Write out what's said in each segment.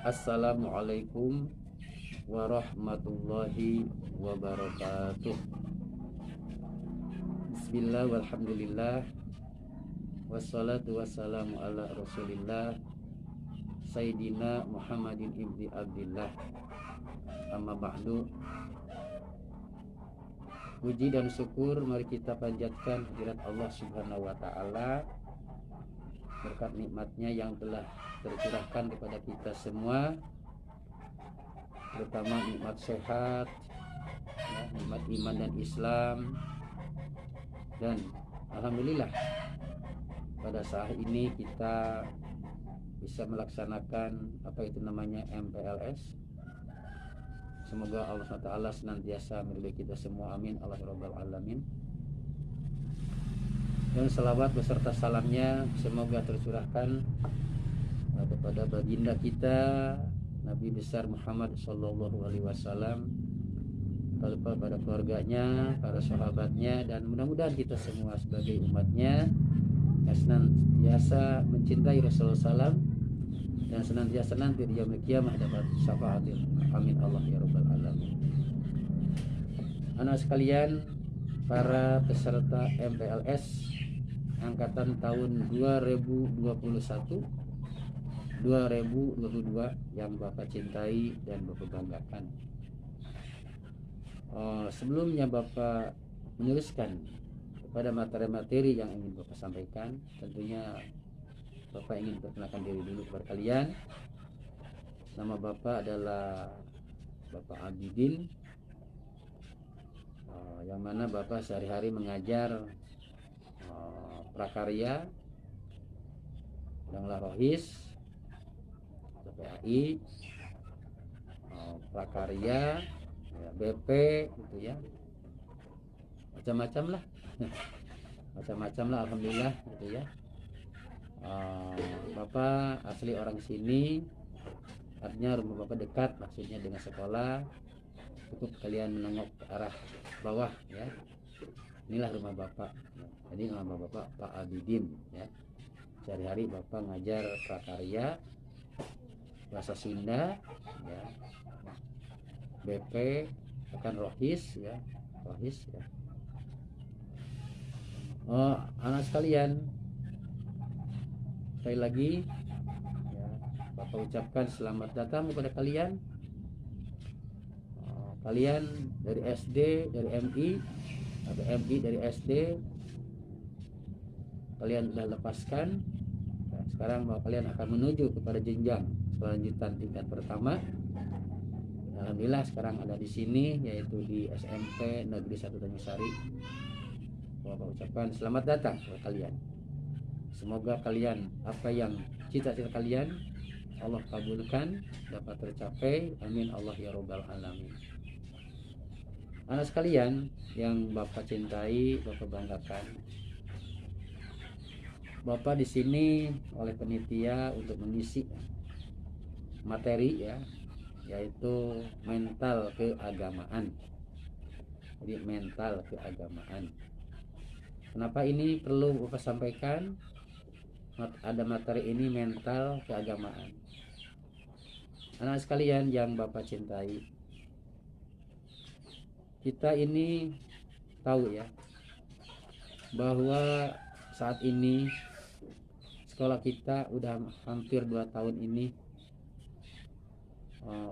Assalamualaikum warahmatullahi wabarakatuh. Bismillah walhamdulillah, wassalatu wassalamu ala rasulillah Sayyidina Muhammadin ibni Abdillah. Amma ba'du. Puji dan syukur mari kita panjatkan hadirat Allah subhanahu wa ta'ala, berkat nikmatnya yang telah tercurahkan kepada kita semua, terutama nikmat sehat, ya, nikmat iman dan Islam. Dan alhamdulillah pada saat ini kita bisa melaksanakan apa itu namanya MPLS. Semoga Allah SWT senantiasa meridhai kita semua, amin Allah rabbal alamin. Dan selawat beserta salamnya semoga tercurahkan kepada baginda kita Nabi besar Muhammad sallallahu alaihi wasallam, kepada keluarganya, para sahabatnya, dan mudah-mudahan kita semua sebagai umatnya yang senantiasa mencintai Rasulullah SAW dan senantiasa nanti di yaumil qiyamah dapat syafaatil, amin Allah ya rabbal alamin. Anak sekalian, para peserta MPLS angkatan tahun 2021 2022 yang Bapak cintai dan Bapak banggakan. Sebelumnya Bapak menuliskan kepada materi-materi yang ingin Bapak sampaikan, tentunya Bapak ingin perkenalkan diri dulu kepada kalian. Nama Bapak adalah Bapak Abidin, yang mana Bapak sehari-hari mengajar prakarya, Bangla Rohis, PAI, prakarya, ya, BP gitu ya, macam-macam lah macam-macam lah, alhamdulillah gitu ya. Bapak asli orang sini, artinya rumah Bapak dekat maksudnya dengan sekolah. Cukup kalian menengok ke arah bawah ya, inilah rumah Bapak. Jadi nama Bapak Pak Abidin ya. Sehari-hari Bapak ngajar prakarya bahasa Sunda ya, BP akan Rohis ya, Rohis ya. Anak sekalian, sekali lagi ya, Bapak ucapkan selamat datang kepada kalian. Kalian dari SD, dari MI atau MI dari SD, kalian sudah lepaskan. Nah, sekarang kalian akan menuju kepada jenjang lanjutan tingkat pertama. Alhamdulillah sekarang ada di sini, yaitu di SMP Negeri 1 Tanjungsari. Bapak ucapkan selamat datang kepada kalian. Semoga kalian, apa yang cita-cita kalian Allah kabulkan, dapat tercapai, amin Allah ya rabbal alamin. Anak sekalian yang Bapak cintai, Bapak banggakan, Bapak di sini oleh panitia untuk mengisi materi ya, yaitu mental keagamaan. Jadi mental keagamaan. Kenapa ini perlu Bapak sampaikan? Ada materi ini, mental keagamaan. Anak sekalian yang Bapak cintai, kita ini tahu ya bahwa saat ini sekolah kita udah hampir 2 tahun ini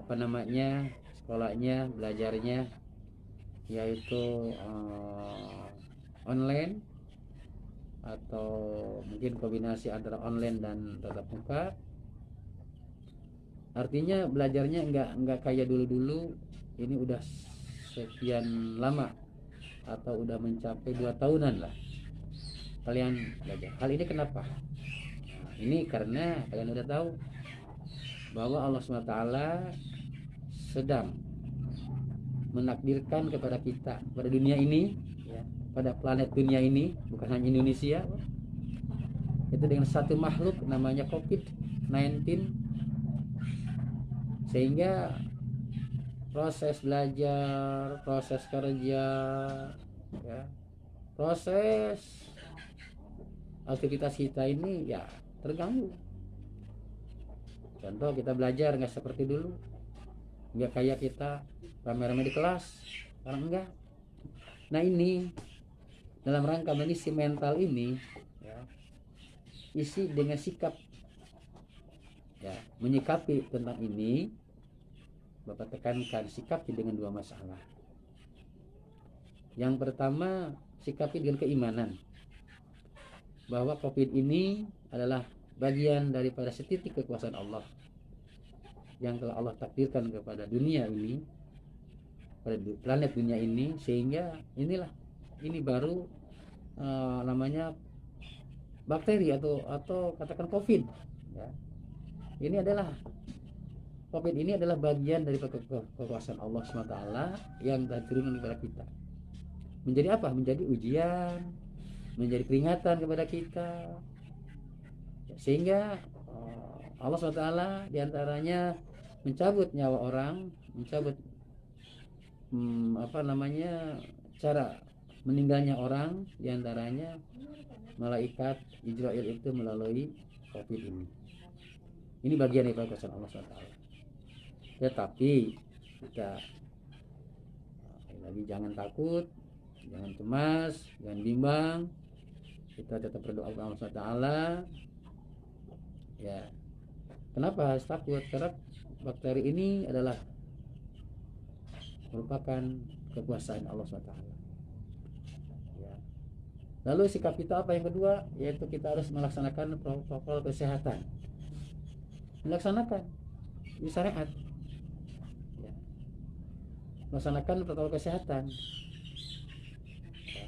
sekolahnya, belajarnya yaitu online atau mungkin kombinasi antara online dan tatap muka. Artinya belajarnya enggak kayak dulu-dulu. Ini udah sekian lama atau udah mencapai 2 tahunan lah kalian belajar. Hal ini kenapa? Ini karena kalian udah tahu bahwa Allah SWT sedang menakdirkan kepada kita, pada dunia ini ya, pada planet dunia ini, bukan hanya Indonesia, itu dengan satu makhluk namanya COVID-19, sehingga proses belajar, proses kerja ya, proses aktivitas kita ini ya terganggu. Contoh kita belajar nggak seperti dulu, nggak kayak kita rame-rame di kelas, sekarang enggak. Nah ini dalam rangka mengisi mental ini, ya, isi dengan sikap, ya, menyikapi tentang ini. Bapak tekankan sikapi dengan 2 masalah. Yang pertama, sikapi dengan keimanan bahwa COVID ini adalah bagian daripada setitik kekuasaan Allah yang telah Allah takdirkan kepada dunia ini, pada planet dunia ini, sehingga ini baru namanya bakteri atau katakan COVID, ya. COVID ini adalah bagian dari kekuasaan Allah SWT yang diturunkan kepada kita. Menjadi apa? Menjadi ujian, menjadi peringatan kepada kita, sehingga Allah SWT diantaranya mencabut nyawa orang, mencabut cara meninggalnya orang, diantaranya malaikat Israel itu melalui COVID ini. Ini bagian dari kekuasaan Allah SWT. Tetapi kita lagi jangan takut, jangan cemas, jangan bimbang. Kita tetap berdoa kepada Allah SWT. Ya, kenapa harus takut? Karena bakteri ini adalah merupakan kekuasaan Allah SWT. Ya. Lalu sikap kita apa yang kedua? Yaitu kita harus melaksanakan protokol kesehatan. Melaksanakan di syariat. Ya. Melaksanakan protokol kesehatan. Ya.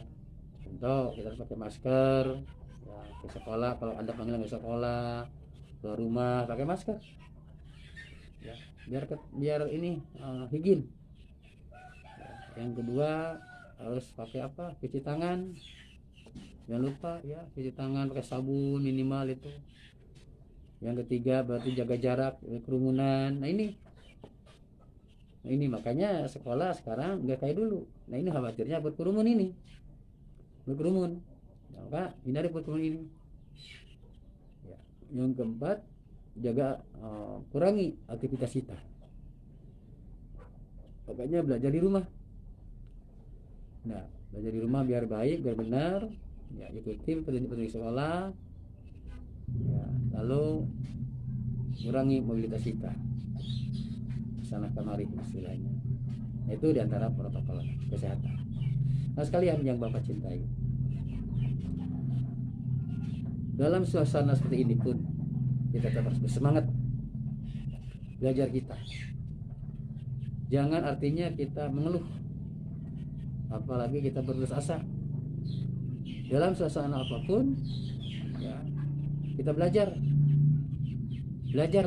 Contoh, kita harus pakai masker. Ya, ke sekolah, kalau Anda panggilan ke sekolah, ke rumah pakai masker. Ya, biar ini higien. Ya. Yang kedua harus pakai apa? Cuci tangan. Jangan lupa ya, cuci tangan pakai sabun minimal itu. Yang ketiga berarti jaga jarak, kerumunan. Nah ini makanya sekolah sekarang nggak kayak dulu. Nah ini khawatirnya berkerumun ini. Berkerumun. Maka hindari berkerumun ini. Ya. Yang keempat, jaga kurangi aktivitas kita. Makanya belajar di rumah. Nah, belajar di rumah biar baik, biar benar. Ya, ikuti petunjuk sekolah. Ya, lalu kurangi mobilitas kita sana kemari istilahnya. Itu diantara protokol kesehatan. Nah sekalian yang Bapak cintai, dalam suasana seperti ini pun kita tetap harus bersemangat belajar kita. Jangan artinya kita mengeluh, apalagi kita berputus asa. Dalam suasana apapun, ya, kita belajar. Belajar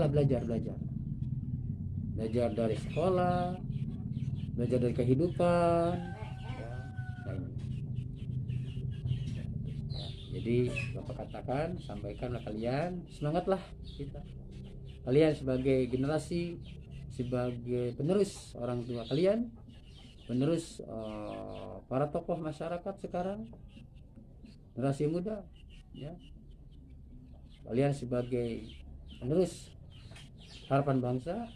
dari sekolah, belajar dari kehidupan, ya. Nah, ini. Ya, jadi Bapak katakan, sampaikanlah kalian, semangatlah kita. Kalian sebagai generasi, sebagai penerus orang tua kalian, penerus para tokoh masyarakat sekarang, generasi muda, ya. Kalian sebagai penerus harapan bangsa,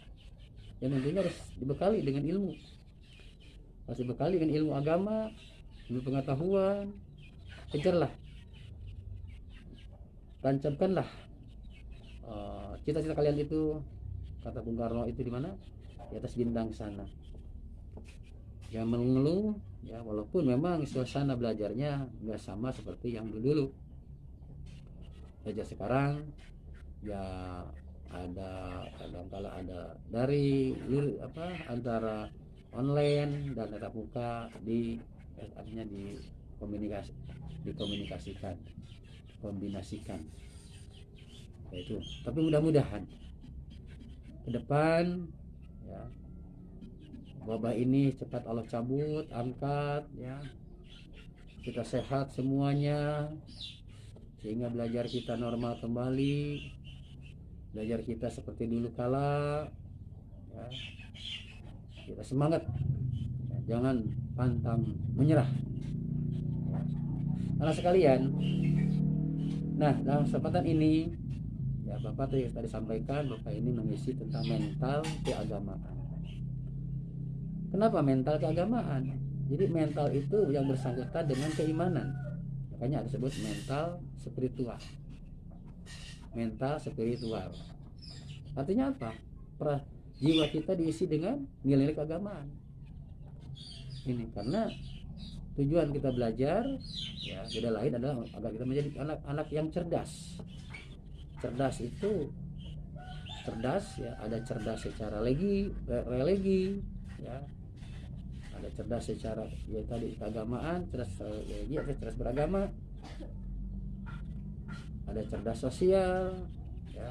yang tentunya harus dibekali dengan ilmu, harus dibekali dengan ilmu agama, ilmu pengetahuan. Kejarlah, tancapkanlah cita-cita kalian itu, kata Bung Karno itu di mana? Di atas bintang sana. Yang mengeluh, ya walaupun memang suasana belajarnya nggak sama seperti yang dulu. Belajar sekarang ya ada kadang-kala ada dari antara online dan tatap muka artinya dikombinasikan itu. Tapi mudah-mudahan ke depan ya wabah ini cepat Allah cabut, angkat, ya kita sehat semuanya, sehingga belajar kita normal kembali, belajar kita seperti dulu kala, ya. Kita semangat, ya, jangan pantang menyerah, ya. Anak sekalian, nah dalam kesempatan ini ya Bapak tadi sampaikan, Bapak ini mengisi tentang mental keagamaan. Kenapa mental keagamaan? Jadi mental itu yang bersangkutan dengan keimanan, makanya disebut mental spiritual. Mental spiritual artinya apa? Jiwa kita diisi dengan nilai keagamaan. Ini karena tujuan kita belajar, ya, tidak lain adalah agar kita menjadi anak-anak yang cerdas. Cerdas itu cerdas, ya, ada cerdas secara religi, ya, ada cerdas secara, ya, tadi keagamaan, cerdas religi atau cerdas beragama, ada cerdas sosial, ya,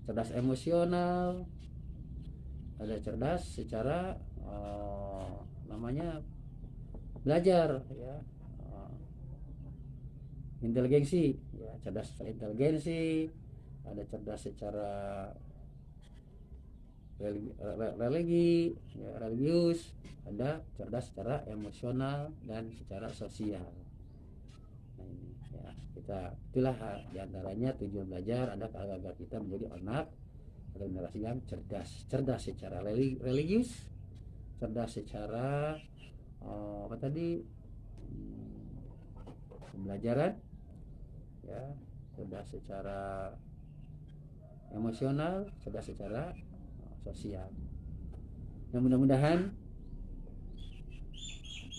cerdas emosional, ada cerdas secara namanya belajar, ya, inteligensi, ya, cerdas secara inteligensi, ada cerdas secara religi, ya, religius, ada cerdas secara emosional dan secara sosial. Nah, ini, ya, itulah diantaranya tujuan belajar ada agar kita menjadi anak atau generasi yang cerdas secara religius, cerdas secara apa tadi, pembelajaran, ya, cerdas secara emosional, cerdas secara sosial. Yang mudah-mudahan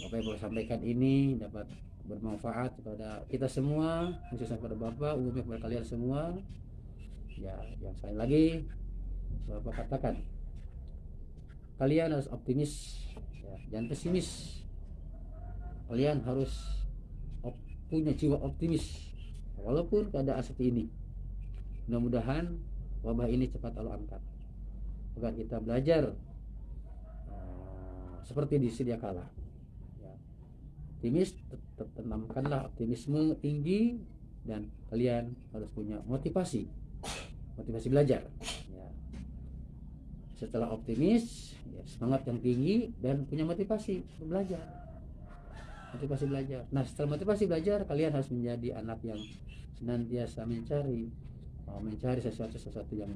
apa yang Bapak sampaikan ini dapat bermanfaat kepada kita semua, khususnya kepada Bapak, umumnya kepada kalian semua. Ya, yang sekali lagi Bapak katakan, kalian harus optimis, ya, jangan pesimis. Kalian harus punya jiwa optimis walaupun keadaan seperti ini. Mudah-mudahan wabah ini cepat Allah angkat agar kita belajar seperti di sedia kala, ya. Optimis, tanamkanlah optimisme tinggi, dan kalian harus punya motivasi belajar, ya. Setelah optimis, ya, semangat yang tinggi dan punya motivasi belajar. Nah, setelah motivasi belajar, kalian harus menjadi anak yang senantiasa mencari sesuatu yang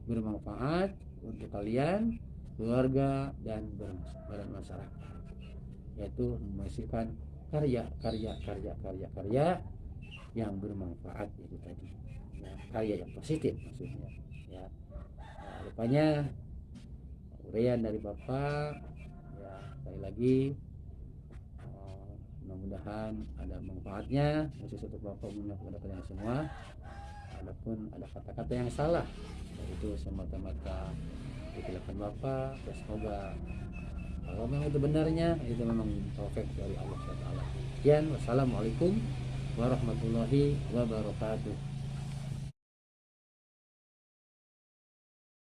bermanfaat untuk kalian, keluarga, dan masyarakat, yaitu menghasilkan karya yang bermanfaat, itu tadi, ya, karya yang positif maksudnya, ya. Nah, rupanya uraian dari Bapak, ya, sekali lagi mudah-mudahan ada manfaatnya khusus untuk Bapak, umumnya kepada kalian semua. Adapun ada kata-kata yang salah, itu semata-mata dikirakan Bapak, ya, semoga kalau memang itu benarnya, itu memang taufik dari Allah SWT. Sekian, wassalamualaikum warahmatullahi wabarakatuh.